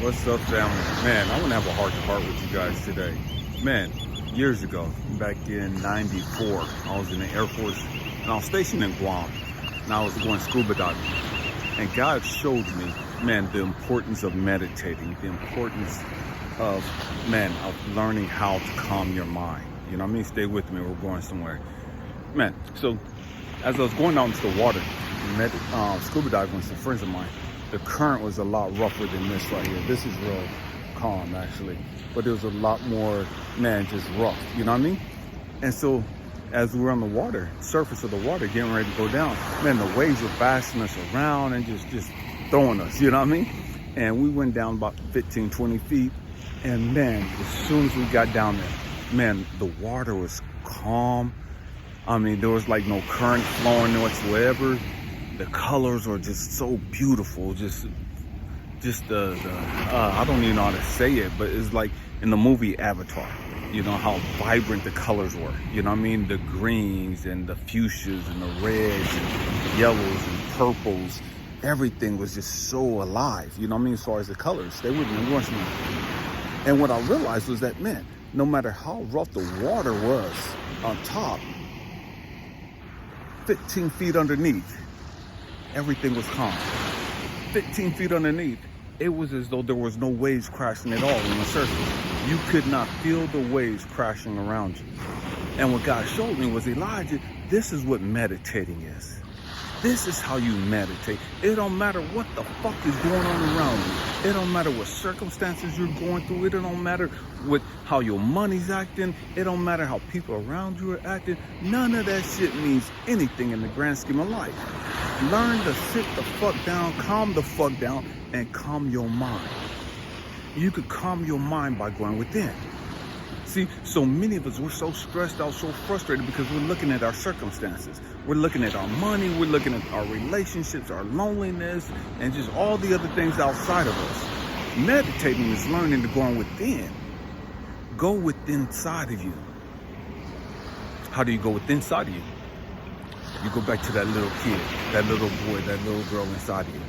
What's up, family? Man, I want to have a heart-to-heart with you guys today. Man, years ago, back in '94, I was in the Air Force, and I was stationed in Guam, and I was going scuba diving. And God showed me, man, the importance of meditating, the importance of learning how to calm your mind. You know what I mean? Stay with me, we're going somewhere. Man, so as I was going out into the water, scuba diving with some friends of mine, the current was a lot rougher than this right here. This is real calm, actually. But it was a lot more, just rough. You know what I mean? And so, as we were on the water, surface of the water, getting ready to go down, man, the waves were bashing us around and just throwing us, you know what I mean? And we went down about 15, 20 feet. And man, as soon as we got down there, man, the water was calm. I mean, there was like no current flowing whatsoever. The colors were just so beautiful. Just the I don't even know how to say it, but it's like in the movie Avatar, you know, how vibrant the colors were. You know what I mean? The greens and the fuchsias and the reds and yellows and purples. Everything was just so alive, you know what I mean, as far as the colors. They wouldn't rush me. And what I realized was that, man, no matter how rough the water was on top, 15 feet underneath, everything was calm. 15 feet underneath, it was as though there was no waves crashing at all on the surface. You could not feel the waves crashing around you. And what God showed me was, Elijah, this is what meditating is. This is how you meditate. It don't matter what the fuck is going on around you. It don't matter what circumstances you're going through. It don't matter how your money's acting. It don't matter how people around you are acting. None of that shit means anything in the grand scheme of life. Learn to sit the fuck down, calm the fuck down, and calm your mind. You could calm your mind by going within. See, so many of us, we're so stressed out, so frustrated because we're looking at our circumstances. We're looking at our money, we're looking at our relationships, our loneliness, and just all the other things outside of us. Meditating is learning to go within. Go within inside of you. How do you go within inside of you? You go back to that little kid, that little boy, that little girl inside of you.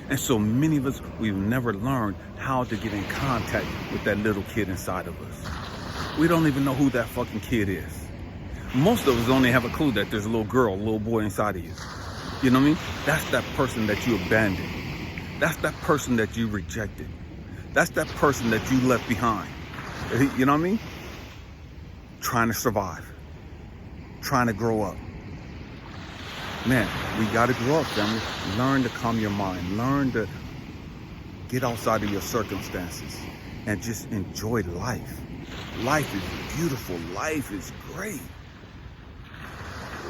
And so many of us, we've never learned how to get in contact with that little kid inside of us. We don't even know who that fucking kid is. Most of us only have a clue that there's a little girl, a little boy inside of you. You know what I mean? That's that person that you abandoned. That's that person that you rejected. That's that person that you left behind. You know what I mean? Trying to survive. Trying to grow up. Man, we gotta grow up, family. Learn to calm your mind. Learn to get outside of your circumstances and just enjoy life. Life is beautiful. Life is great.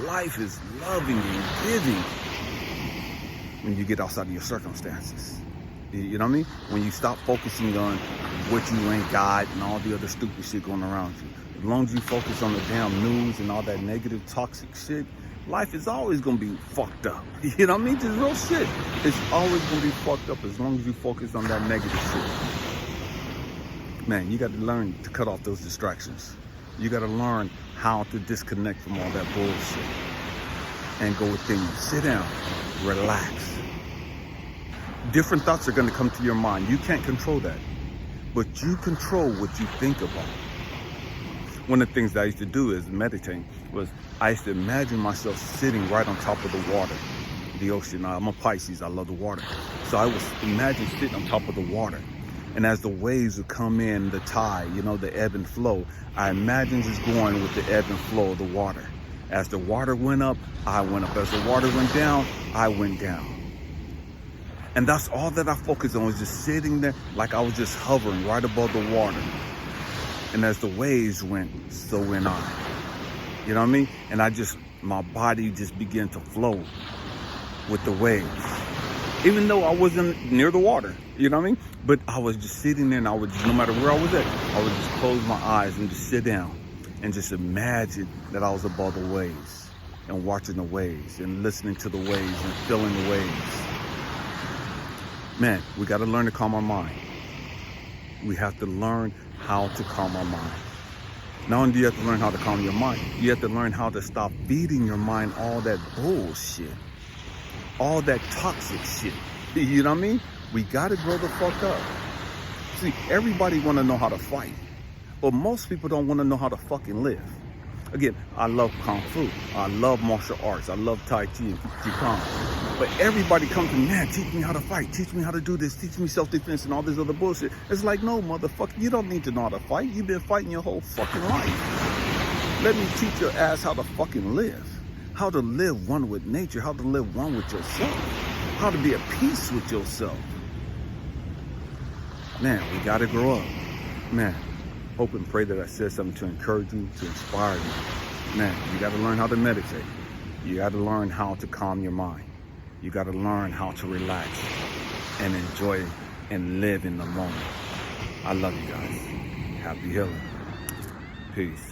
Life is loving and giving when you get outside of your circumstances. You know what I mean? When you stop focusing on what you ain't got and all the other stupid shit going around you. As long as you focus on the damn news and all that negative, toxic shit, life is always going to be fucked up. You know what I mean? Just real shit. It's always going to be fucked up as long as you focus on that negative shit. Man, you got to learn to cut off those distractions. You got to learn how to disconnect from all that bullshit and go within you. Sit down, relax. Different thoughts are going to come to your mind. You can't control that, but you control what you think about. One of the things that I used to do is meditating was I used to imagine myself sitting right on top of the water, the ocean. I'm a Pisces, I love the water. So I was imagine sitting on top of the water. And as the waves would come in, the tide, you know, the ebb and flow, I imagined just going with the ebb and flow of the water. As the water went up, I went up. As the water went down, I went down. And that's all that I focused on, was just sitting there like I was just hovering right above the water. And as the waves went, so went I. You know what I mean? And my body just began to flow with the waves. Even though I wasn't near the water, you know what I mean? But I was just sitting there and I would just, no matter where I was at, I would just close my eyes and just sit down and just imagine that I was above the waves and watching the waves and listening to the waves and feeling the waves. Man, we got to learn to calm our mind. We have to learn how to calm our mind. Not only do you have to learn how to calm your mind, you have to learn how to stop feeding your mind all that bullshit, all that toxic shit. You know what I mean? We gotta grow the fuck up. See, everybody wanna know how to fight, but most people don't wanna know how to fucking live. Again, I love Kung Fu. I love martial arts. I love Tai Chi and Qigong. But everybody comes to me, man, teach me how to fight. Teach me how to do this. Teach me self-defense and all this other bullshit. It's like, no, motherfucker, you don't need to know how to fight. You've been fighting your whole fucking life. Let me teach your ass how to fucking live. How to live one with nature. How to live one with yourself. How to be at peace with yourself. Man, we gotta grow up. Man. Hope and pray that I said something to encourage you, to inspire you. Man, you got to learn how to meditate. You got to learn how to calm your mind. You got to learn how to relax and enjoy and live in the moment. I love you guys. Happy healing. Peace.